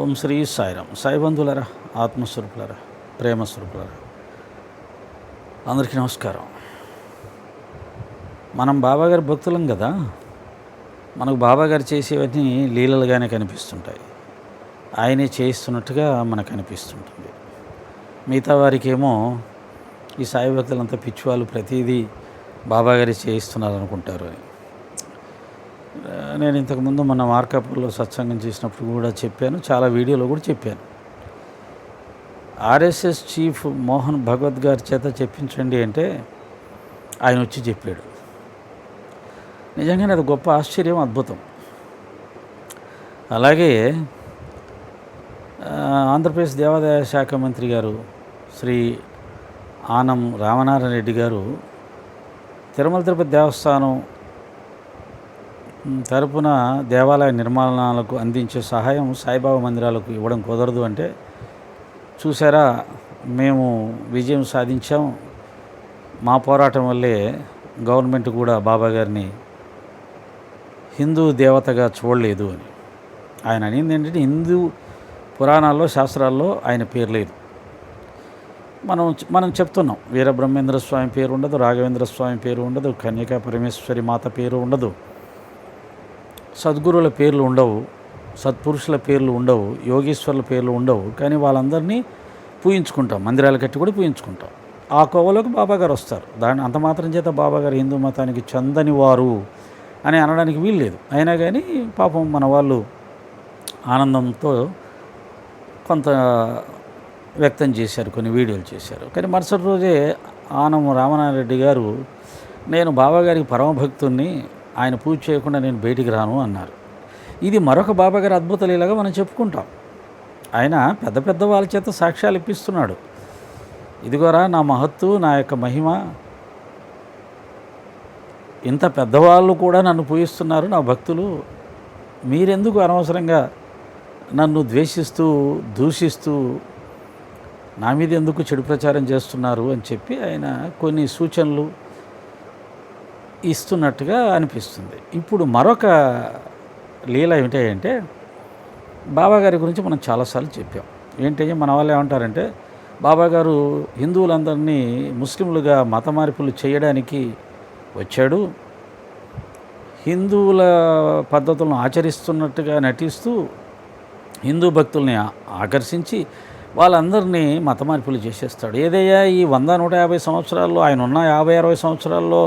ఓం శ్రీ సాయిరామ్. సాయిబంధులరా, ఆత్మస్వరూపులరా, ప్రేమస్వరూపులరా, అందరికీ నమస్కారం. మనం బాబాగారి భక్తులం కదా, మనకు బాబాగారు చేసేవన్నీ లీలలుగానే కనిపిస్తుంటాయి. ఆయనే చేయిస్తున్నట్టుగా మనకు అనిపిస్తుంటుంది. మిగతా వారికి ఏమో ఈ సాయి భక్తులంతా పిచ్చివాళ్ళు, ప్రతిదీ బాబాగారి చేయిస్తున్నారు అనుకుంటారు అని. నేను ఇంతకుముందు మన మార్కాపూర్లో సత్సంగం చేసినప్పుడు కూడా చెప్పాను, చాలా వీడియోలో కూడా చెప్పాను. ఆర్ఎస్ఎస్ చీఫ్ మోహన్ భగవత్ గారి చేత చెప్పించండి అంటే ఆయన వచ్చి చెప్పాడు. నిజంగానే అది గొప్ప ఆశ్చర్యం, అద్భుతం. అలాగే ఆంధ్రప్రదేశ్ దేవాదాయ శాఖ మంత్రి గారు శ్రీ ఆనం రామనారాయణ రెడ్డి గారు తిరుమల తిరుపతి దేవస్థానం తరపున దేవాలయ నిర్మాణాలకు అందించే సహాయం సాయిబాబా మందిరాలకు ఇవ్వడం కుదరదు అంటే, చూసారా, మేము విజయం సాధించాం, మా పోరాటం వల్లే గవర్నమెంట్ కూడా బాబా గారిని హిందూ దేవతగా చూడలేదు అని ఆయన అనింది. ఏంటంటే హిందూ పురాణాల్లో, శాస్త్రాల్లో ఆయన పేరు లేదు. మనం చెప్తున్నాం, వీరబ్రహ్మేంద్ర స్వామి పేరు ఉండదు, రాఘవేంద్ర స్వామి పేరు ఉండదు, కన్యకా పరమేశ్వరి మాత పేరు ఉండదు, సద్గురువుల పేర్లు ఉండవు, సత్పురుషుల పేర్లు ఉండవు, యోగీశ్వరుల పేర్లు ఉండవు. కానీ వాళ్ళందరినీ పూజించుకుంటాం, మందిరాలు కట్టి కూడా పూజించుకుంటాం. ఆ కోవలోకి బాబాగారు వస్తారు. అంత మాత్రం చేత బాబాగారు హిందూ మతానికి చెందని వారు అని అనడానికి వీలు లేదు. అయినా కానీ పాపం మన వాళ్ళు ఆనందంతో కొంత వ్యక్తం చేశారు, కొన్ని వీడియోలు చేశారు. కానీ మరుసటి రోజే ఆనం రామనారాయణ రెడ్డి గారు, నేను బాబాగారికి పరమభక్తుణ్ణి, ఆయన పూజ చేయకుండా నేను బయటికి రాను అన్నారు. ఇది మరొక బాబాగారి అద్భుత లీలగా మనం చెప్పుకుంటాం. ఆయన పెద్ద పెద్ద వాళ్ళ చేత సాక్ష్యాలు ఇప్పిస్తున్నాడు. ఇదిగోరా నా మహత్తు, నా యొక్క మహిమ, ఇంత పెద్దవాళ్ళు కూడా నన్ను పూజిస్తున్నారు, నా భక్తులు, మీరెందుకు అనవసరంగా నన్ను ద్వేషిస్తూ దూషిస్తూ నా మీద ఎందుకు చెడు ప్రచారం చేస్తున్నారు అని చెప్పి ఆయన కొన్ని సూచనలు ఇస్తున్నట్టుగా అనిపిస్తుంది. ఇప్పుడు మరొక లీల ఏమిటంటే, బాబాగారి గురించి మనం చాలాసార్లు చెప్పాం. ఏంటంటే మన వాళ్ళు ఏమంటారంటే, బాబాగారు హిందువులందరినీ ముస్లింలుగా మత మార్పులు చేయడానికి వచ్చాడు, హిందువుల పద్ధతులను ఆచరిస్తున్నట్టుగా నటిస్తూ హిందూ భక్తుల్ని ఆకర్షించి వాళ్ళందరినీ మత మార్పులు చేసేస్తాడు. ఏదయ్యా ఈ 100-150 సంవత్సరాల్లో, ఆయన ఉన్న 50-60 సంవత్సరాల్లో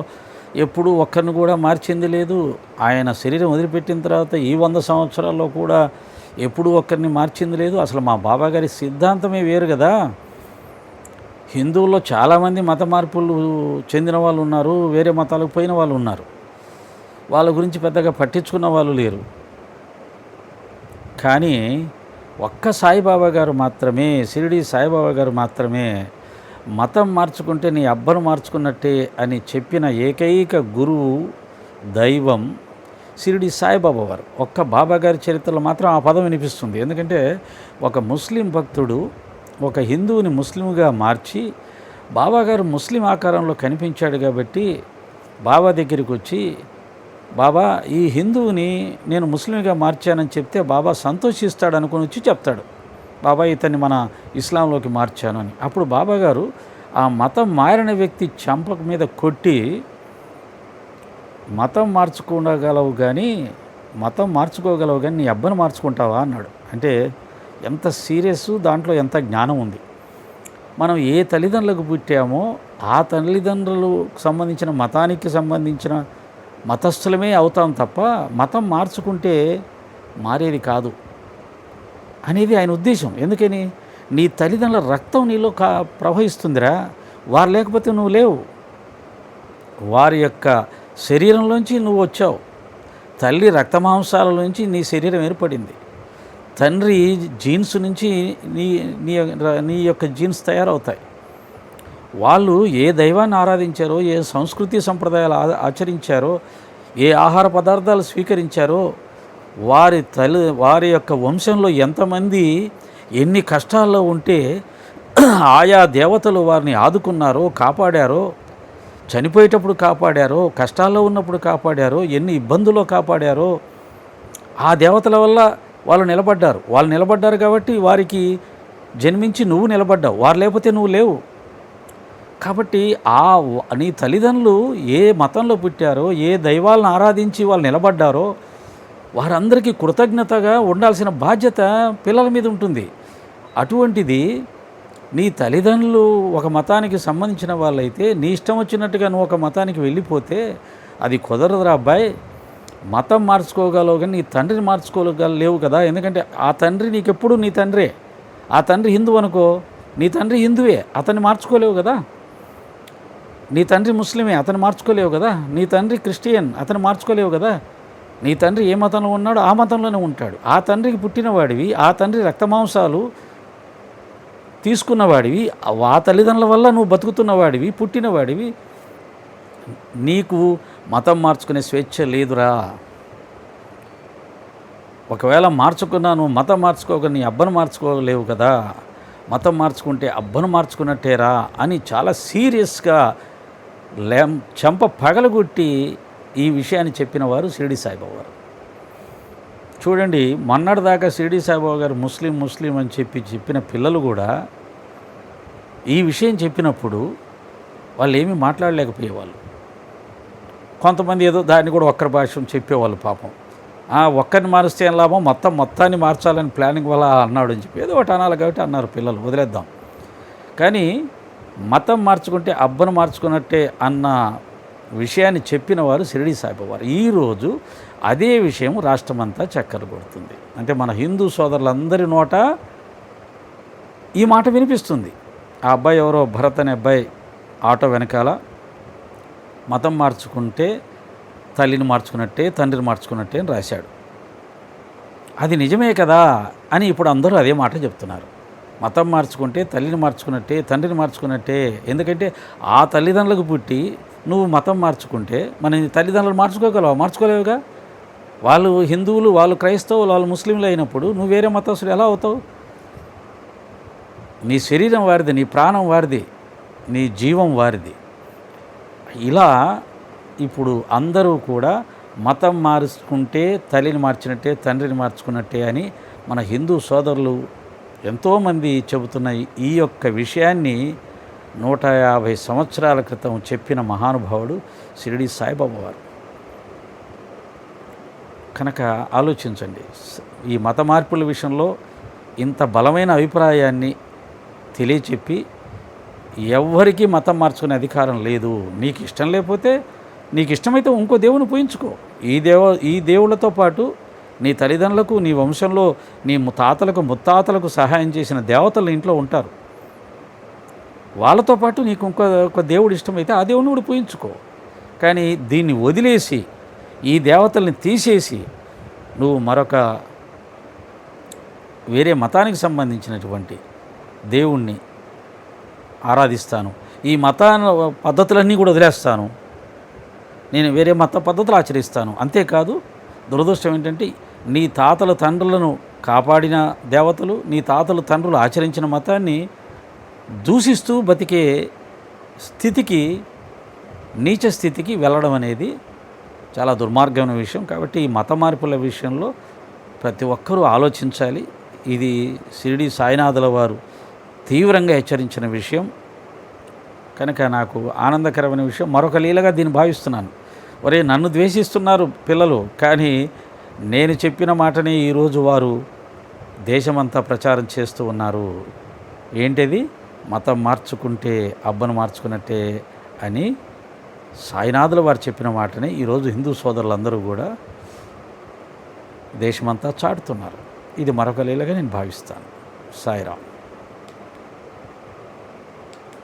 ఎప్పుడూ ఒక్కరిని కూడా మార్చింది లేదు. ఆయన శరీరం వదిలిపెట్టిన తర్వాత ఈ 100 సంవత్సరాల్లో కూడా ఎప్పుడూ ఒక్కరిని మార్చింది లేదు. అసలు మా బాబాగారి సిద్ధాంతమే వేరు కదా. హిందువుల్లో చాలామంది మత మార్పులు చెందిన వాళ్ళు ఉన్నారు, వేరే మతాలకు పోయిన వాళ్ళు ఉన్నారు. వాళ్ళ గురించి పెద్దగా పట్టించుకున్న వాళ్ళు లేరు. కానీ ఒక్క సాయిబాబా గారు మాత్రమే, షిరిడి సాయిబాబా గారు మాత్రమే మతం మార్చుకుంటే నీ అబ్బను మార్చుకున్నట్టే అని చెప్పిన ఏకైక గురువు, దైవం షిరిడి సాయిబాబా వారు. ఒక్క బాబాగారి చరిత్రలో మాత్రం ఆ పదం వినిపిస్తుంది. ఎందుకంటే ఒక ముస్లిం భక్తుడు ఒక హిందువుని ముస్లింగా మార్చి, బాబాగారు ముస్లిం ఆకారంలో కనిపించాడు కాబట్టి బాబా దగ్గరికి వచ్చి, బాబా ఈ హిందువుని నేను ముస్లింగా మార్చానని చెప్తే బాబా సంతోషిస్తాడు అనుకుని వచ్చి చెప్తాడు, బాబా ఇతన్ని మన ఇస్లాంలోకి మార్చాను అని. అప్పుడు బాబాగారు ఆ మతం మారిన వ్యక్తి చెంప మీద కొట్టి, మతం మార్చుకోగలవు కానీ నీ అబ్బను మార్చుకుంటావా అన్నాడు. అంటే ఎంత సీరియస్, దాంట్లో ఎంత జ్ఞానం ఉంది. మనం ఏ తల్లిదండ్రులకు పుట్టామో ఆ తల్లిదండ్రులకు సంబంధించిన మతానికి సంబంధించిన మతస్థులమే అవుతాం తప్ప మతం మార్చుకుంటే మారేది కాదు అనేది ఆయన ఉద్దేశం. ఎందుకని, నీ తల్లిదండ్రుల రక్తం నీలో ప్రవహిస్తుందిరా, వారు లేకపోతే నువ్వు లేవు. వారి యొక్క శరీరంలోంచి నువ్వు వచ్చావు. తల్లి రక్తమాంసాల నుంచి నీ శరీరం ఏర్పడింది. తండ్రి జీన్స్ నుంచి నీ యొక్క జీన్స్ తయారవుతాయి. వాళ్ళు ఏ దైవాన్ని ఆరాధించారో, ఏ సంస్కృతి సంప్రదాయాలు ఆచరించారో, ఏ ఆహార పదార్థాలు స్వీకరించారో, వారి యొక్క వంశంలో ఎంతమంది ఎన్ని కష్టాల్లో ఉంటే ఆయా దేవతలు వారిని ఆదుకున్నారో, కాపాడారో, చనిపోయేటప్పుడు కాపాడారో, కష్టాల్లో ఉన్నప్పుడు కాపాడారో, ఎన్ని ఇబ్బందుల్లో కాపాడారో, ఆ దేవతల వల్ల వాళ్ళు నిలబడ్డారు. వాళ్ళు నిలబడ్డారు కాబట్టి వారికి జన్మించి నువ్వు నిలబడ్డావు. వారు లేకపోతే నువ్వు లేవు. కాబట్టి నీ తల్లిదండ్రులు ఏ మతంలో పుట్టారో, ఏ దైవాలను ఆరాధించి వాళ్ళు నిలబడ్డారో వారందరికీ కృతజ్ఞతగా ఉండాల్సిన బాధ్యత పిల్లల మీద ఉంటుంది. అటువంటిది నీ తల్లిదండ్రులు ఒక మతానికి సంబంధించిన వాళ్ళైతే నీ ఇష్టం వచ్చినట్టుగా నువ్వు ఒక మతానికి వెళ్ళిపోతే అది కుదరదురా అబ్బాయి. మతం మార్చుకోగలవు కానీ నీ తండ్రిని మార్చుకోగలేవు కదా. ఎందుకంటే ఆ తండ్రి నీకెప్పుడు నీ తండ్రే. ఆ తండ్రి హిందూ అనుకో, నీ తండ్రి హిందువే, అతన్ని మార్చుకోలేవు కదా. నీ తండ్రి ముస్లిమే, అతను మార్చుకోలేవు కదా. నీ తండ్రి క్రిస్టియన్, అతను మార్చుకోలేవు కదా. నీ తండ్రి ఏ మతంలో ఉన్నాడో ఆ మతంలోనే ఉంటాడు. ఆ తండ్రికి పుట్టినవాడివి, ఆ తండ్రి రక్తమాంసాలు తీసుకున్నవాడివి, ఆ తల్లిదండ్రుల వల్ల నువ్వు బతుకుతున్నవాడివి, పుట్టినవాడివి. నీకు మతం మార్చుకునే స్వేచ్ఛ లేదురా. ఒకవేళ మార్చుకున్నా నువ్వు మతం మార్చుకోక నీ అబ్బను మార్చుకోలేవు కదా. మతం మార్చుకుంటే అబ్బను మార్చుకున్నట్టేరా అని చాలా సీరియస్గా చెంప పగలగొట్టి ఈ విషయాన్ని చెప్పిన వారు షిరిడి సాయిబాబా గారు. చూడండి, మొన్నటిదాకా షిరిడి సాయిబాబా గారు ముస్లిం అని చెప్పిన పిల్లలు కూడా ఈ విషయం చెప్పినప్పుడు వాళ్ళు ఏమీ మాట్లాడలేకపోయేవాళ్ళు. కొంతమంది ఏదో దాన్ని కూడా ఒక్కరి భాష చెప్పేవాళ్ళు. పాపం ఒక్కరిని మారిస్తే ఏం లాభం, మొత్తాన్ని మార్చాలని ప్లానింగ్ వల్ల అన్నాడు అని చెప్పి ఏదో ఒకటి అనాలి కాబట్టి అన్నారు పిల్లలు, వదిలేద్దాం. కానీ మతం మార్చుకుంటే అబ్బను మార్చుకున్నట్టే అన్న విషయాన్ని చెప్పిన వారు షిరిడి సాయిబాబా వారు. ఈరోజు అదే విషయం రాష్ట్రమంతా చక్కర్లు కొడుతుంది. అంటే మన హిందూ సోదరులందరి నోట ఈ మాట వినిపిస్తుంది. ఆ అబ్బాయి ఎవరో భరత్ అనే అబ్బాయి ఆటో వెనకాల మతం మార్చుకుంటే తల్లిని మార్చుకున్నట్టే, తండ్రిని మార్చుకున్నట్టే అని రాశాడు. అది నిజమే కదా అని ఇప్పుడు అందరూ అదే మాట చెప్తున్నారు. మతం మార్చుకుంటే తల్లిని మార్చుకున్నట్టే, తండ్రిని మార్చుకున్నట్టే. ఎందుకంటే ఆ తల్లిదండ్రులకు పుట్టి నువ్వు మతం మార్చుకుంటే మన తల్లిదండ్రులు మార్చుకోలేవుగా. వాళ్ళు హిందువులు, వాళ్ళు క్రైస్తవులు, వాళ్ళు ముస్లింలు అయినప్పుడు నువ్వు వేరే మతస్థుడు ఎలా అవుతావు? నీ శరీరం వారిది, నీ ప్రాణం వారిది, నీ జీవం వారిది. ఇలా ఇప్పుడు అందరూ కూడా మతం మార్చుకుంటే తల్లిని మార్చినట్టే, తండ్రిని మార్చుకున్నట్టే అని మన హిందూ సోదరులు ఎంతోమంది చెబుతున్న ఈ యొక్క విషయాన్ని 150 సంవత్సరాల క్రితం చెప్పిన మహానుభావుడు షిరిడి సాయిబాబా వారు. కనుక ఆలోచించండి, ఈ మత మార్పుల విషయంలో ఇంత బలమైన అభిప్రాయాన్ని తెలియచెప్పి ఎవ్వరికీ మతం మార్చుకునే అధికారం లేదు. నీకు ఇష్టం లేకపోతే, నీకు ఇష్టమైతే ఇంకో దేవుని పూజించుకో. ఈ దేవుళ్ళతో పాటు నీ తల్లిదండ్రులకు, నీ వంశంలో నీ తాతలకు ముత్తాతలకు సహాయం చేసిన దేవతలు ఇంట్లో ఉంటారు. వాళ్ళతో పాటు నీకు ఇంకొక దేవుడు ఇష్టమైతే ఆ దేవుని కూడా పూజించుకో. కానీ దీన్ని వదిలేసి, ఈ దేవతల్ని తీసేసి నువ్వు మరొక వేరే మతానికి సంబంధించినటువంటి దేవుణ్ణి ఆరాధిస్తాను, ఈ మతాల పద్ధతులన్నీ కూడా వదిలేస్తాను, నేను వేరే మత పద్ధతులు ఆచరిస్తాను. అంతేకాదు, దురదృష్టం ఏంటంటే నీ తాతల తండ్రులను కాపాడిన దేవతలు, నీ తాతల తండ్రులు ఆచరించిన మతాన్ని దూషిస్తూ బతికే స్థితికి, నీచ స్థితికి వెళ్ళడం అనేది చాలా దుర్మార్గమైన విషయం. కాబట్టి ఈ మత మార్పుల విషయంలో ప్రతి ఒక్కరూ ఆలోచించాలి. ఇది షిరిడి సాయినాథుల వారు తీవ్రంగా హెచ్చరించిన విషయం. కనుక నాకు ఆనందకరమైన విషయం. మరొక లీలగా దీన్ని భావిస్తున్నాను. ఒరే, నన్ను ద్వేషిస్తున్నారు పిల్లలు, కానీ నేను చెప్పిన మాటని ఈరోజు వారు దేశమంతా ప్రచారం చేస్తూ ఉన్నారు. ఏంటిది? మతం మార్చుకుంటే అబ్బను మార్చుకున్నట్టే అని సాయినాథుల వారు చెప్పిన మాటని ఈరోజు హిందూ సోదరులందరూ కూడా దేశమంతా చాటుతున్నారు. ఇది మరొక లీలగా నేను భావిస్తాను. సాయిరామ్.